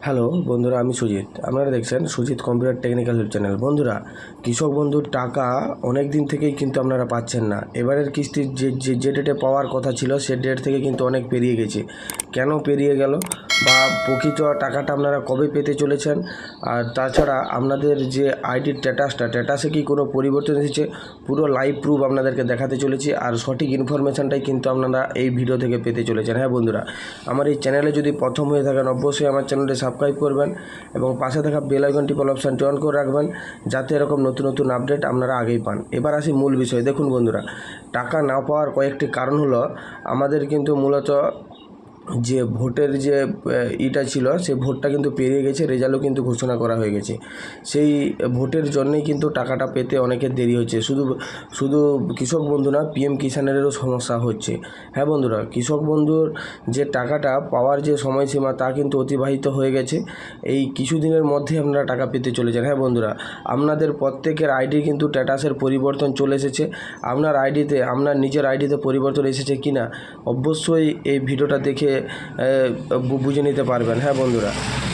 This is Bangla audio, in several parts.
হ্যালো বন্ধুরা, আমি সুজিত। আপনারা দেখছেন সুজিত কম্পিউটার টেকনিক্যাল চ্যানেল। বন্ধুরা, কৃষক বন্ধুর টাকা অনেক দিন থেকেই কিন্তু আপনারা পাচ্ছেন না। এবারের কিস্তি যে ডেটে পাওয়ার কথা ছিল সে ডেট থেকে কিন্তু অনেক পেরিয়ে গেছে। কেন পেরিয়ে গেল বা প্রকৃত টাকাটা আপনারা কবে পেতে চলেছেন, আর তাছাড়া আপনাদের যে আইডির স্ট্যাটাসে কি কোনো পরিবর্তন এসেছে, পুরো লাইভ প্রুফ আপনাদেরকে দেখাতে চলেছি। আর সঠিক ইনফরমেশানটাই কিন্তু আপনারা এই ভিডিও থেকে পেতে চলেছেন। হ্যাঁ বন্ধুরা, আমার এই চ্যানেলে যদি প্রথম হয়ে থাকেন অবশ্যই আমার চ্যানেলটি সাবস্ক্রাইব করবেন এবং পাশে থাকা বেল আইকনটি অপশানটি অন করে রাখবেন, যাতে এরকম নতুন নতুন আপডেট আপনারা আগেই পান। এবার আসি মূল বিষয়। দেখুন বন্ধুরা, টাকা না পাওয়ার কয়েকটি কারণ হলো, আমাদের কিন্তু মূলত যে ভোটের যে ইটা ছিল সেই ভোটটা কিন্তু পেরিয়ে গেছে, রেজাল্টও কিন্তু ঘোষণা করা হয়ে গেছে। সেই ভোটের জন্যই কিন্তু টাকাটা পেতে অনেকের দেরি হচ্ছে। শুধু কৃষক বন্ধু না, পিএম কিষানেরও সমস্যা হচ্ছে। হ্যাঁ বন্ধুরা, কৃষক বন্ধুর যে টাকাটা পাওয়ার যে সময়সীমা তা কিন্তু অতিবাহিত হয়ে গেছে। এই কিছুদিনের মধ্যে আপনারা টাকা পেতে চলেছেন। হ্যাঁ বন্ধুরা, আপনাদের প্রত্যেকের আইডি কিন্তু স্ট্যাটাসের পরিবর্তন চলে এসেছে। আপনার আইডিতে, আপনার নিজের আইডিতে পরিবর্তন এসেছে কি না অবশ্যই এই ভিডিওটা দেখে বুঝে নিতে পারবেন। হ্যাঁ বন্ধুরা,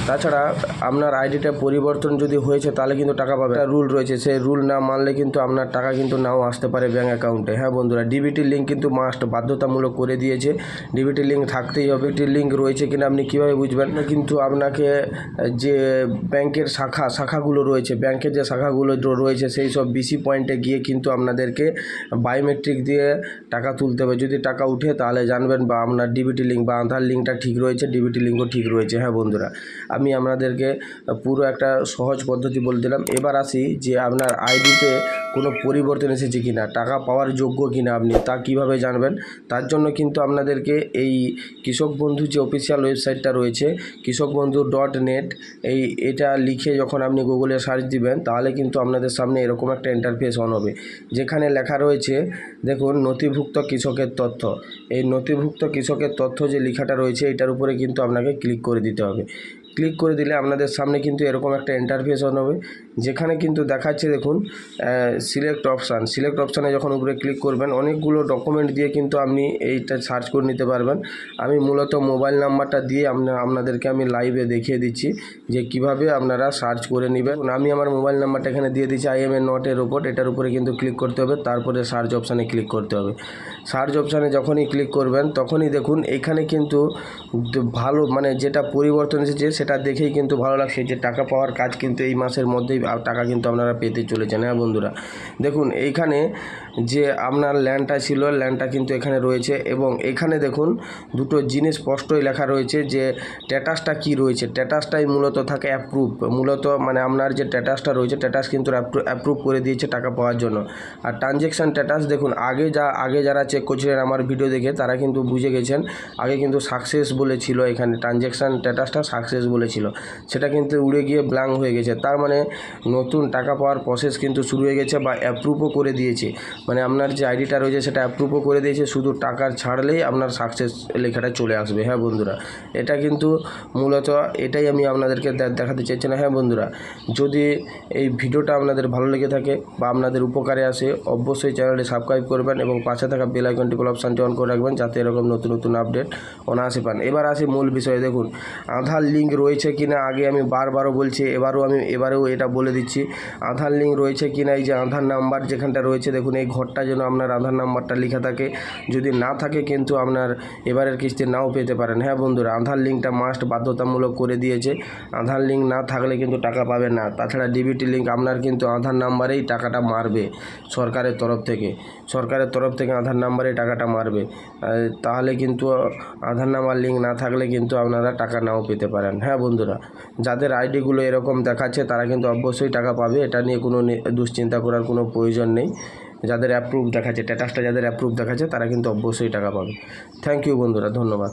তাছাড়া আপনার আইডিটা পরিবর্তন যদি হয়েছে তাহলে কিন্তু টাকা পাবে। একটা রুল রয়েছে, সেই রুল না মানলে কিন্তু আপনার টাকা কিন্তু নাও আসতে পারে ব্যাঙ্ক অ্যাকাউন্টে। হ্যাঁ বন্ধুরা, ডিবিটি লিঙ্ক কিন্তু মাস্ট বাধ্যতামূলক করে দিয়েছে। ডিবিটি লিঙ্ক থাকতেই হবে। ডিবিটি লিঙ্ক রয়েছে কিনা আপনি কীভাবে বুঝবেন? কিন্তু আপনাকে যে ব্যাংকের শাখাগুলো রয়েছে, ব্যাংকের যে শাখাগুলো রয়েছে সেই সব বিসি পয়েন্টে গিয়ে কিন্তু আপনাদেরকে বায়োমেট্রিক দিয়ে টাকা তুলতে হবে। যদি টাকা উঠে তাহলে জানবেন বা আপনার ডিবিটি লিঙ্ক বা আধার লিঙ্কটা ঠিক রয়েছে, ডিবিটি লিঙ্কও ঠিক রয়েছে। হ্যাঁ বন্ধুরা, আমি আপনাদেরকে পুরো একটা সহজ পদ্ধতি বলে দিলাম। এবার আসি যে আপনার আইডিতে কোনো পরিবর্তন এসেছে কিনা, টাকা পাওয়ার যোগ্য কিনা আপনি তা কিভাবে জানবেন। তার জন্য কিন্তু আপনাদেরকে এই কৃষক বন্ধু যে অফিসিয়াল ওয়েবসাইটটা রয়েছে কৃষকবন্ধু.net, এটা লিখে যখন আপনি গুগলে সার্চ দিবেন তাহলে কিন্তু আপনাদের সামনে এরকম একটা ইন্টারফেস অন হবে, যেখানে লেখা রয়েছে দেখুন নথিভুক্ত কৃষকের তথ্য। এই নথিভুক্ত কৃষকের তথ্য যে লেখাটা রয়েছে এটার উপরে কিন্তু আপনাকে ক্লিক করে দিতে হবে। ক্লিক করে দিলে আপনাদের সামনে কিন্তু এরকম একটা ইন্টারফেস অন হবে, যেখানে কিন্তু দেখাচ্ছে দেখুন সিলেক্ট অপশানে যখন উপরে ক্লিক করবেন অনেকগুলো ডকুমেন্ট দিয়ে কিন্তু আপনি এইটা সার্চ করে নিতে পারবেন। আমি মূলত মোবাইল নাম্বারটা দিয়ে আপনাদেরকে আমি লাইভে দেখিয়ে দিচ্ছি যে কিভাবে আপনারা সার্চ করে নেবেন। আমি আমার মোবাইল নাম্বারটা এখানে দিয়ে দিচ্ছি, IM নট এ রোবট, এটার উপরে কিন্তু ক্লিক করতে হবে, তারপরে সার্চ অপশানে ক্লিক করতে হবে। সার্চ অপশানে যখনই ক্লিক করবেন তখনই দেখুন এখানে কিন্তু ভালো, মানে যেটা পরিবর্তন এসেছে সেটা দেখেই কিন্তু ভালো লাগছে যে টাকা পাওয়ার কাজ কিন্তু এই মাসের মধ্যেই টাকা কিন্তু আপনারা পেতে চলেছেন। হ্যাঁ বন্ধুরা, দেখুন এইখানে যে আপনার ল্যান্ডটা ছিল ল্যান্ডটা কিন্তু এখানে রয়েছে, এবং এখানে দেখুন দুটো জিনিস স্পষ্টই লেখা রয়েছে যে স্ট্যাটাসটা কি রয়েছে। স্ট্যাটাসটাই মূলত থাকে অ্যাপ্রুভ, মূলত মানে আপনার যে স্ট্যাটাসটা রয়েছে স্ট্যাটাস কিন্তু অ্যাপ্রুভ করে দিয়েছে টাকা পাওয়ার জন্য। আর ট্রানজ্যাকশান স্ট্যাটাস দেখুন আগে যারা চেক করছিলেন আমার ভিডিও দেখে তারা কিন্তু বুঝে গেছেন, আগে কিন্তু সাকসেস বলেছিল, এখানে ট্রানজ্যাকশান স্ট্যাটাসটা সাকসেস বলেছিল, সেটা কিন্তু উড়ে গিয়ে ব্ল্যাঙ্ক হয়ে গেছে। তার মানে নতুন টাকা পাওয়ার প্রসেস কিন্তু শুরু হয়ে গেছে বা অ্যাপ্রুভও করে দিয়েছে, মানে আপনার যে আইডিটা রয়েছে সেটা অ্যাপ্রুভও করে দিয়েছে, শুধু টাকার ছাড়লেই আপনার সাকসেস লেখাটা চলে আসবে। হ্যাঁ বন্ধুরা, এটা কিন্তু মূলত এটাই আমি আপনাদেরকে দেখাতে চাইছিলাম। হ্যাঁ বন্ধুরা, যদি এই ভিডিওটা আপনাদের ভালো লেগে থাকে বা আপনাদের উপকারে আসে অবশ্যই চ্যানেলটি সাবস্ক্রাইব করবেন এবং পাশে থাকা বেল আইকনটি অপশানটি অন করে রাখবেন, যাতে এরকম নতুন নতুন আপডেট অনায়াসে পান। এবার আসি মূল বিষয়ে। দেখুন আধার লিঙ্ক রয়েছে কিনা, আগে আমি বারবারও বলছি, এবারেও এটা বলে দিচ্ছি, আধার লিঙ্ক রয়েছে কিনা। এই যে আধার নাম্বার যেখানটা রয়েছে দেখুন এই ঘরটা যেন আপনার আধার নাম্বারটা লেখা থাকে, যদি না থাকে কিন্তু আপনার এবারের কিস্তি নাও পেতে পারেন। হ্যাঁ বন্ধুরা, আধার লিঙ্কটা মাস্ট বাধ্যতামূলক করে দিয়েছে, আধার লিঙ্ক না থাকলে কিন্তু টাকা পাবেন না। তাছাড়া ডিবিটি লিঙ্ক আপনার কিন্তু আধার নাম্বারেই টাকাটা মারবে সরকারের তরফ থেকে আধার নাম্বারেই টাকাটা মারবে, তাহলে কিন্তু আধার নাম্বার লিঙ্ক না থাকলে কিন্তু আপনারা টাকা নাও পেতে পারেন। হ্যাঁ বন্ধুরা, যাদের আইডিগুলো এরকম দেখাচ্ছে তারা কিন্তু অবশ্যই টাকা পাবে, এটা নিয়ে কোনো দুশ্চিন্তা করার কোনো প্রয়োজন নেই। যাদের অ্যাপ্রুভ দেখাচ্ছে স্ট্যাটাসটা, যাদের অ্যাপ্রুভ দেখাচ্ছে তারা কিন্তু অবশ্যই টাকা পাবে। থ্যাংক ইউ বন্ধুরা, ধন্যবাদ।